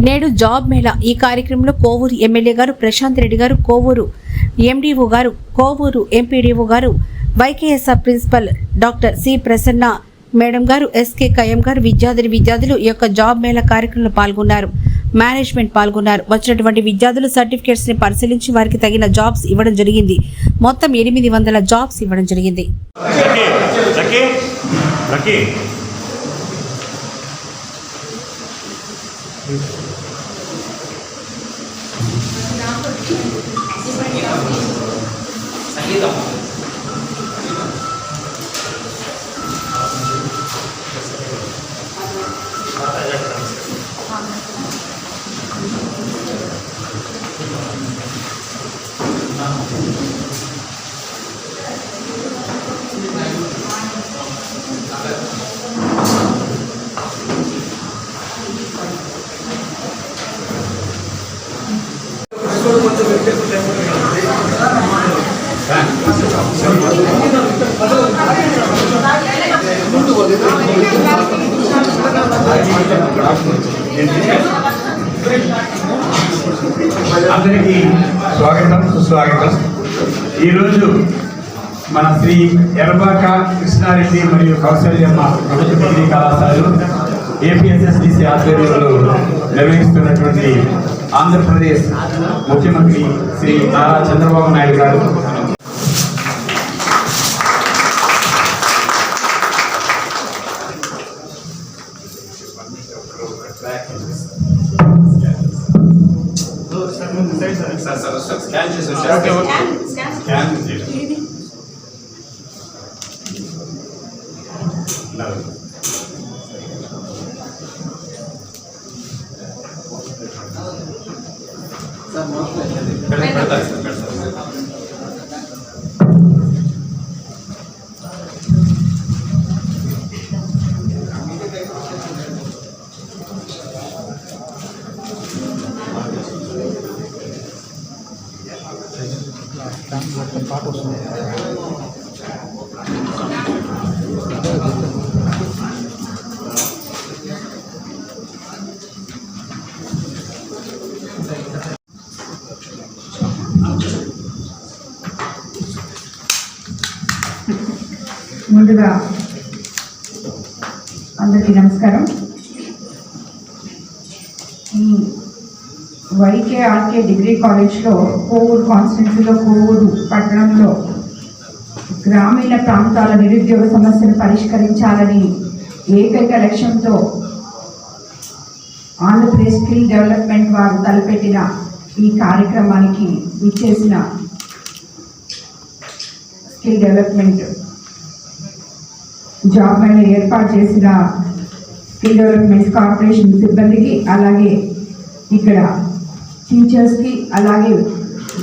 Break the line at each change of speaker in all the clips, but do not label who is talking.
నేడు జాబ్ మేళా ఈ కార్యక్రమంలో కోవూరు ఎమ్మెల్యే గారు ప్రశాంత్ రెడ్డి గారు, కోవూరు ఎండీఓ గారు, కోవూరు ఎంపీడీఓ గారు, YKSR principal doctor C Prasanna madam గారు, ఎస్కే కయ్యం గారు, విద్యార్థులు ఈ యొక్క జాబ్ మేళా కార్యక్రమంలో పాల్గొన్నారు. మేనేజ్మెంట్ పాల్గొన్నారు. వచ్చినటువంటి విద్యార్థులు సర్టిఫికేట్స్ ని పరిశీలించి వారికి తగిన జాబ్స్ ఇవ్వడం జరిగింది. మొత్తం 800 జాబ్స్ ఇవ్వడం జరిగింది.
అందరికీ స్వాగతం, సుస్వాగతం. ఈరోజు మన శ్రీ ఎర్రబాక కృష్ణారెడ్డి మరియు కౌశల్యమ్మ ప్రభుత్వ డిగ్రీ కళాశాలలో ఏపీఎస్ఎస్డిసి ఆధ్వర్యంలో నిర్వహిస్తున్నటువంటి ఆంధ్రప్రదేశ్ ముఖ్యమంత్రి శ్రీ నారా చంద్రబాబు నాయుడు గారు
ముందుగా అందరికీ నమస్కారం. ఈ వైకేఆర్కే డిగ్రీ కాలేజ్లో కోవూరు కాన్స్టిట్యున్సీలో కోవూరు పట్టణంలో గ్రామీణ ప్రాంతాల నిరుద్యోగ సమస్యను పరిష్కరించాలని ఏకైక లక్ష్యంతో ఆంధ్రప్రదేశ్ స్కిల్ డెవలప్మెంట్ వారు తలపెట్టిన ఈ కార్యక్రమానికి ఇచ్చేసిన స్కిల్ డెవలప్మెంట్ జాబ్ మేళా ఏర్పాటు చేసిన స్కిల్ డెవలప్మెంట్ కార్పొరేషన్ సిబ్బందికి, అలాగే ఇక్కడ టీచర్స్కి, అలాగే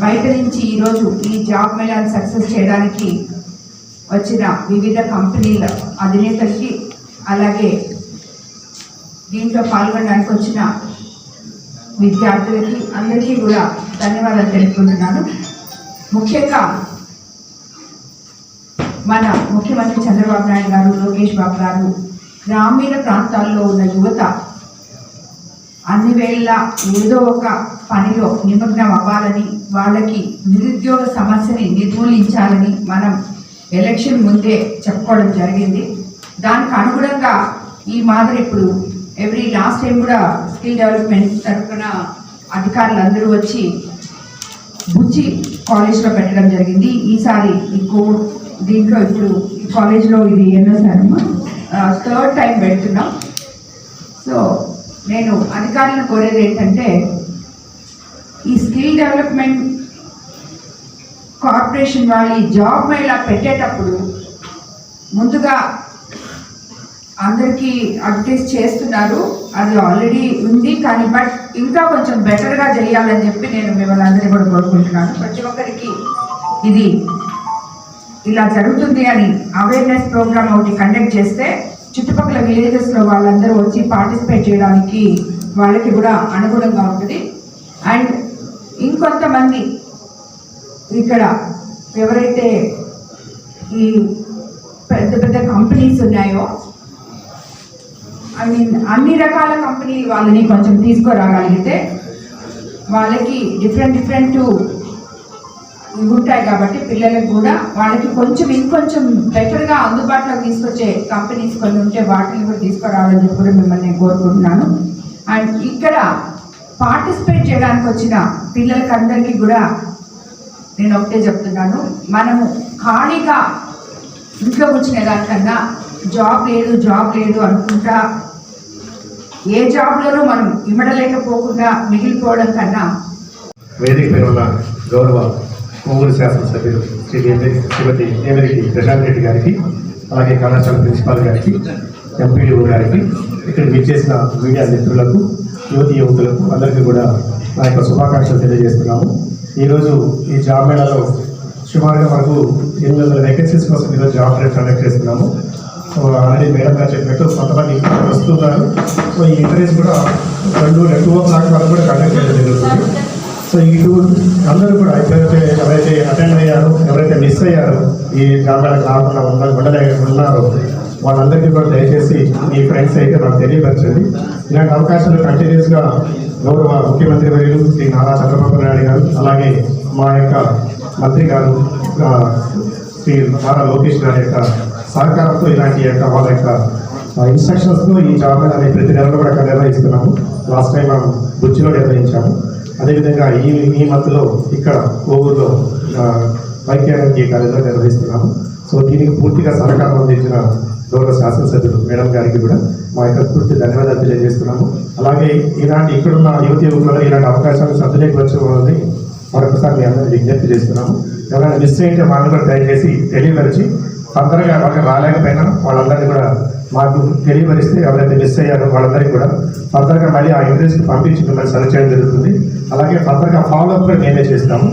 బయట నుంచి ఈరోజు ఈ జాబ్ మేళాను సక్సెస్ చేయడానికి వచ్చిన వివిధ కంపెనీల అధినేతలకి, అలాగే దీంట్లో పాల్గొనడానికి వచ్చిన విద్యార్థులకి అందరికీ కూడా ధన్యవాదాలు తెలుపుకుంటున్నాను. ముఖ్యంగా మన ముఖ్యమంత్రి చంద్రబాబు నాయుడు గారు, లోకేష్ బాబు గారు గ్రామీణ ప్రాంతాల్లో ఉన్న యువత అన్ని వేళ ఏదో ఒక పనిలో నిమగ్నం అవ్వాలని, వాళ్ళకి నిరుద్యోగ సమస్యని నిర్మూలించాలని మనం ఎలక్షన్ ముందే చెప్పుకోవడం జరిగింది. దానికి అనుగుణంగా ఈ మాదిరి ఇప్పుడు లాస్ట్ టైం కూడా స్కిల్ డెవలప్మెంట్ తరఫున అధికారులందరూ వచ్చి బుచ్చి కాలేజ్లో పెట్టడం జరిగింది. ఈసారి దీంట్లో ఇప్పుడు ఈ కాలేజ్లో ఇది ఎన్నోసారమ్మా 3rd టైం పెడుతున్నాం. సో నేను అధికారులను కోరేది ఏంటంటే, ఈ స్కిల్ డెవలప్మెంట్ కార్పొరేషన్ వాళ్ళు ఈ జాబ్ మేళా పెట్టేటప్పుడు ముందుగా అందరికీ అడ్వర్టైజ్ చేస్తున్నారు, అది ఆల్రెడీ ఉంది, కానీ బట్ ఇంకా కొంచెం బెటర్గా చేయాలని చెప్పి నేను మిమ్మల్ని అందరినీ కూడా కోరుకుంటున్నాను. ప్రతి ఒక్కరికి ఇది ఇలా జరుగుతుంది అని అవేర్నెస్ ప్రోగ్రామ్ ఒకటి కండక్ట్ చేస్తే చుట్టుపక్కల విలేజెస్లో వాళ్ళందరూ వచ్చి పార్టిసిపేట్ చేయడానికి వాళ్ళకి కూడా అనుగుణంగా ఉంటుంది. అండ్ ఇంకొంతమంది ఇక్కడ ఎవరైతే ఈ పెద్ద పెద్ద కంపెనీస్ ఉన్నాయో ఐ మీన్ అన్ని రకాల కంపెనీలు వాళ్ళని కొంచెం తీసుకురాగలిగితే వాళ్ళకి డిఫరెంట్ ఇవి ఉంటాయి కాబట్టి పిల్లలకు కూడా వాళ్ళకి కొంచెం ఇంకొంచెం బెటర్గా అందుబాటులోకి తీసుకొచ్చే కంపెనీస్ కొన్ని ఉంటే వాటిని కూడా తీసుకురావాలని చెప్పి కూడా మిమ్మల్ని నేను కోరుకుంటున్నాను. అండ్ ఇక్కడ పార్టిసిపేట్ చేయడానికి వచ్చిన పిల్లలకి అందరికీ కూడా నేను ఒకటే చెప్తున్నాను, మనము ఖాళీగా ఇంట్లో కూర్చునే దానికన్నా జాబ్ లేదు అనుకుంటా ఏ జాబ్లోనూ మనం ఇమ్మడలేకపోకుండా మిగిలిపోవడం కన్నా
వేదిక పైన ఉన్న గౌరవ కోవూరు శాసనసభ్యులు శ్రీమతి ఏమిరెడ్డి ప్రశాంత్ రెడ్డి గారికి, అలాగే కళాశాల ప్రిన్సిపాల్ గారికి, ఎంపీడీఓ గారికి, ఇక్కడ విచ్చేసిన మీడియా మిత్రులకు, యువతులకు అందరికీ కూడా నా యొక్క శుభాకాంక్షలు తెలియజేస్తున్నాము. ఈరోజు ఈ జాబ్ మేళాలో సుమారుగా మనకు 800 వేకెన్సీస్ కోసం ఈరోజు జాబ్ ఫెయిర్ కండక్ట్ చేస్తున్నాము. సో ఆల్రెడీ మేడం గారు చెప్పినట్టు కొంతమంది వస్తున్నారు. సో ఈ ఇంటర్వ్యూస్ కూడా 2:00 వరకు కూడా కండక్ట్ చేయడం జరుగుతుంది. సో ఇటు అందరూ కూడా ఎవరైతే అటెండ్ అయ్యారో, ఎవరైతే మిస్ అయ్యారో, ఈ జాబ్ మేళకు రాకుండా ఉన్నారో వాళ్ళందరికీ కూడా దయచేసి మీ ఫ్రెండ్స్ అయితే నాకు తెలియపరచండి. ఇలాంటి అవకాశాలు కంటిన్యూస్గా గౌరవ ముఖ్యమంత్రి వర్యులు శ్రీ నారా చంద్రబాబు నాయుడు గారు, అలాగే మా యొక్క మంత్రి గారు శ్రీ నారా లోకేష్ గారి యొక్క సహకారంతో ఇలాంటి యొక్క వాళ్ళ యొక్క ఇన్స్ట్రక్షన్స్తో ఈ జాబ్ అనేది ప్రతి నెలలో కూడా అక్కడ నిర్వహిస్తున్నాము. లాస్ట్ టైం మనం బుచ్చిలో నిర్వహించాము. అదేవిధంగా ఈ మంత్లో ఇక్కడ కోవూరులో వైకేఆర్ఎన్టీ కాలేజీలో నిర్వహిస్తున్నాము. సో దీనికి పూర్తిగా సహకారం అందించిన గౌరవ శాసనసభ్యులు మేడం గారికి కూడా మా యొక్క పూర్తి ధన్యవాదాలు తెలియజేస్తున్నాము. అలాగే ఇలాంటి ఇక్కడున్న యువకులలో ఇలాంటి అవకాశాలను సద్వినియోగపరచుకోవాలని మరొకసారి మీ అందరినీ విజ్ఞప్తి చేస్తున్నాము. ఎవరైనా మిస్ అయితే వాళ్ళని కూడా దయచేసి తెలియపరిచి ఫర్దర్గా వాళ్ళకి రాలేకపోయినా వాళ్ళందరినీ కూడా మాకు తెలియపరిస్తే ఎవరైతే మిస్ అయ్యారో వాళ్ళందరికీ కూడా ఫర్దర్గా మళ్ళీ ఆ ఇంటర్వ్యూస్కి పంపించి మిమ్మల్ని సెలెక్ట్ చేయడం జరుగుతుంది. అలాగే ఫర్దర్గా ఫాలోఅప్ కూడా మేమే చేస్తాము.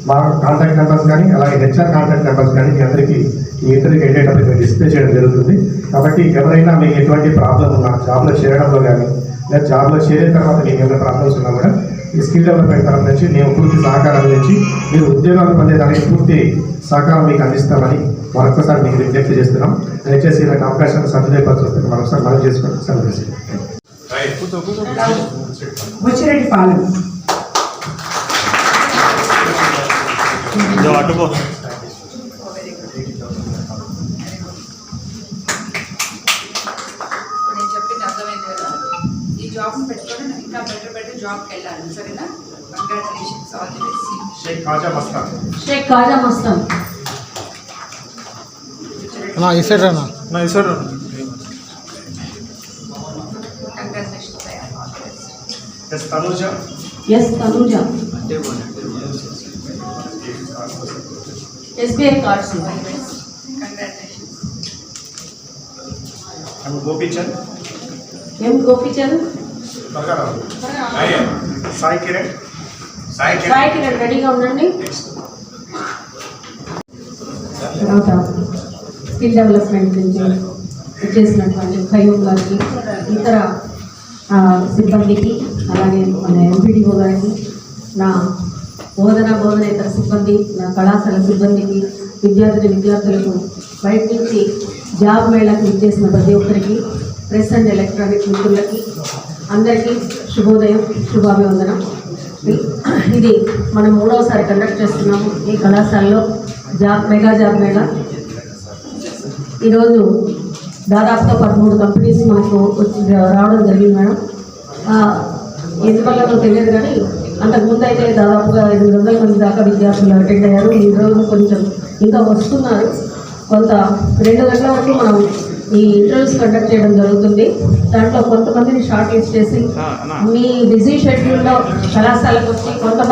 మా కాంటాక్ట్ నెంబర్స్ కానీ అలాగే హెచ్ఆర్ కాంటాక్ట్ నెంబర్స్ కానీ మీ అందరికీ ఈ ఇంటర్వ్యూకి వెళ్ళేటప్పుడు మేము డిస్ప్లే చేయడం జరుగుతుంది. కాబట్టి ఎవరైనా మీకు ఎటువంటి ప్రాబ్లం ఉన్నా జాబ్లో చేరడంలో కానీ లేదా జాబ్లో చేరిన తర్వాత మీకు ఏమైనా ప్రాబ్లమ్స్ ఉన్నా కూడా ఈ స్కిల్ డెవలప్మెంట్ తరఫు నుంచి మేము పూర్తి సహకారం అందించి మీరు ఉద్యోగాలు పొందేదానికి పూర్తి సహకారం మీకు అందిస్తామని మరొకసారి మీకు విజ్ఞప్తి చేస్తున్నాం. దయచేసి ఇలాంటి అవకాశాన్ని సద్వినియోగపరచుకుంటే మరొకసారి మనం చేసుకోండి. సెలవు.
బుచ్చిరెడ్డిపాలెం
నేను చెప్పింది అర్థమైంది కదా. ఈ జాబ్ పెట్టుకొని నేను ఇంకా బెటర్ జాబ్కి వెళ్ళాలి. సరేనా? Congratulations, all the best.
Shaik Khaja Mastan.
Congratulations అయ్యా, all the best.
S Tanuja.
SBI cards.
Congratulations.
Gopichand.
Gopichand.
Sai Kiran.
రెడీగా ఉండండి. తర్వాత స్కిల్ డెవలప్మెంట్ నుంచి చేసినటువంటి ఖయ్యూమ్ గారికి, ఇతర సిబ్బందికి, అలాగే మన ఎంపీడీఓ గారికి, నా బోధనేతర సిబ్బంది, నా కళాశాల సిబ్బందికి, విద్యార్థులకు బయట నుంచి జాబ్ మేళాకి విచ్చేసిన ప్రతి ఒక్కరికి, ప్రెస్ అండ్ ఎలక్ట్రానిక్ మిత్రులకి అందరికీ శుభోదయం, శుభాభివందనం. ఇది మనం 3వసారి కండక్ట్ చేస్తున్నాము ఈ కళాశాలలో మెగా జాబ్ మేళా. ఈరోజు దాదాపుగా 13 కంపెనీస్ మనకు రావడం జరిగింది మేడం. ఎందువల్ల తెలియదు కానీ అంతకుముందు అయితే దాదాపుగా 800 మంది దాకా విద్యార్థులు అటెండ్ అయ్యారు. ఈరోజు కొంచెం ఇంకా వస్తున్నారు. కొంత 2 గంటల వరకు మనం ఈ ఇంటర్వ్యూస్ కండక్ట్ చేయడం జరుగుతుంది. దాంట్లో కొంతమందిని షార్ట్ లిస్ట్ చేసి మీ బిజీ షెడ్యూల్లో కళాశాలకు వచ్చి కొంతమంది